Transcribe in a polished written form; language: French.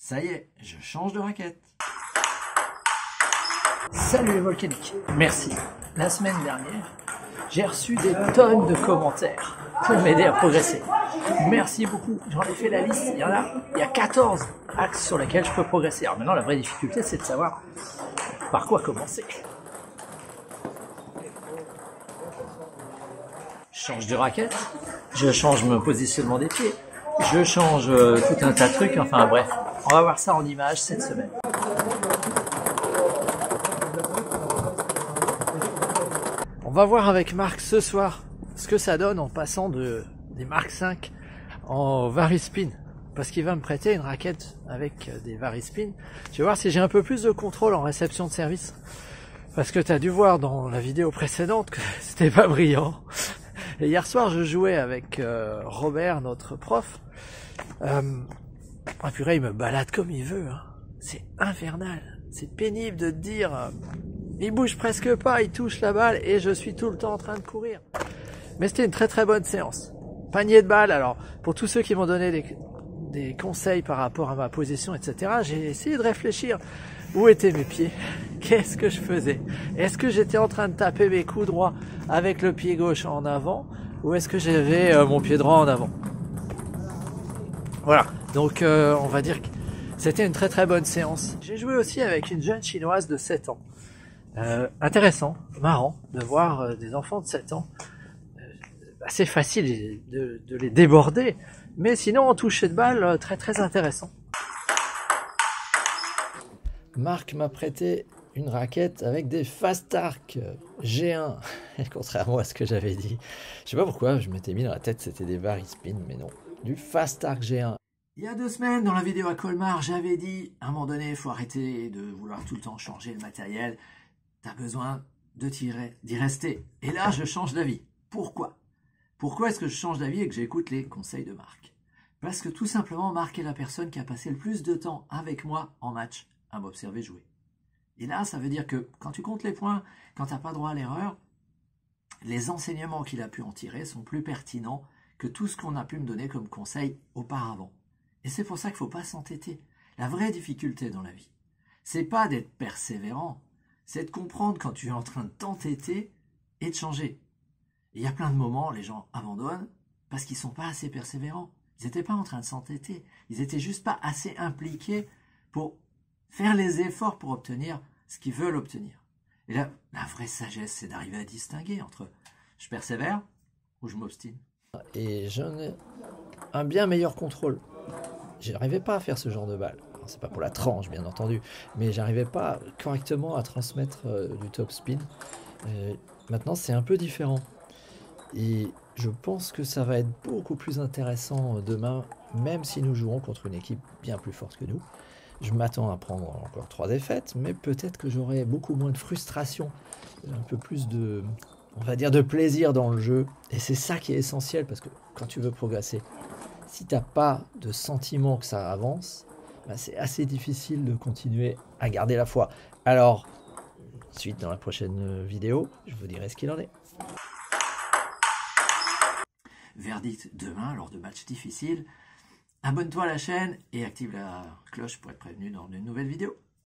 Ça y est, je change de raquette. Salut les volcaniques, merci. La semaine dernière, j'ai reçu des tonnes de commentaires pour m'aider à progresser. Merci beaucoup, j'en ai fait la liste, il y a 14 axes sur lesquels je peux progresser. Alors maintenant, la vraie difficulté, c'est de savoir par quoi commencer. Je change de raquette, je change mon positionnement des pieds, je change tout un tas de trucs, enfin bref, on va voir ça en images cette semaine. On va voir avec Marc ce soir ce que ça donne en passant des Mark 5 en Varispin, parce qu'il va me prêter une raquette avec des Varispin. Je vais voir si j'ai un peu plus de contrôle en réception de service, parce que tu as dû voir dans la vidéo précédente que c'était pas brillant. Et hier soir, je jouais avec Robert, notre prof. Ah purée, il me balade comme il veut. Hein. C'est infernal. C'est pénible de te dire... il bouge presque pas, il touche la balle et je suis tout le temps en train de courir. Mais c'était une très très bonne séance. Panier de balles, alors pour tous ceux qui m'ont donné des conseils par rapport à ma position, etc., j'ai essayé de réfléchir. Où étaient mes pieds? Qu'est-ce que je faisais? Est-ce que j'étais en train de taper mes coups droits avec le pied gauche en avant? Ou est-ce que j'avais mon pied droit en avant? Voilà, donc on va dire que c'était une très très bonne séance. J'ai joué aussi avec une jeune chinoise de 7 ans. Intéressant, marrant de voir des enfants de 7 ans. Assez facile de les déborder, mais sinon en toucher de balle, très très intéressant. Marc m'a prêté une raquette avec des Fast Arc G1, contrairement à ce que j'avais dit. Je sais pas pourquoi, je m'étais mis dans la tête c'était des Varispin, mais non, du Fast Arc G1. Il y a 2 semaines, dans la vidéo à Colmar, j'avais dit, à un moment donné, il faut arrêter de vouloir tout le temps changer le matériel. T'as besoin d'y rester. Et là, je change d'avis. Pourquoi? Pourquoi est-ce que je change d'avis et que j'écoute les conseils de Marc? Parce que tout simplement, Marc est la personne qui a passé le plus de temps avec moi en match à m'observer jouer. Et là, ça veut dire que quand tu comptes les points, quand tu n'as pas droit à l'erreur, les enseignements qu'il a pu en tirer sont plus pertinents que tout ce qu'on a pu me donner comme conseil auparavant. Et c'est pour ça qu'il ne faut pas s'entêter. La vraie difficulté dans la vie, c'est pas d'être persévérant, c'est de comprendre quand tu es en train de t'entêter et de changer. Et il y a plein de moments, les gens abandonnent parce qu'ils ne sont pas assez persévérants. Ils n'étaient pas en train de s'entêter. Ils n'étaient juste pas assez impliqués pour faire les efforts pour obtenir ce qu'ils veulent obtenir. Et là, la vraie sagesse, c'est d'arriver à distinguer entre je persévère ou je m'obstine. Et j'en ai un bien meilleur contrôle. Je n'arrivais pas à faire ce genre de balle. C'est pas pour la tranche, bien entendu, mais j'arrivais pas correctement à transmettre du top spin. Maintenant, c'est un peu différent. Et je pense que ça va être beaucoup plus intéressant demain, même si nous jouons contre une équipe bien plus forte que nous. Je m'attends à prendre encore 3 défaites, mais peut-être que j'aurai beaucoup moins de frustration, un peu plus de, on va dire, de plaisir dans le jeu. Et c'est ça qui est essentiel, parce que quand tu veux progresser, si tu n'as pas de sentiment que ça avance, bah c'est assez difficile de continuer à garder la foi. Alors, suite dans la prochaine vidéo, je vous dirai ce qu'il en est. Verdict demain, lors de matchs difficiles. Abonne-toi à la chaîne et active la cloche pour être prévenu dans une nouvelle vidéo.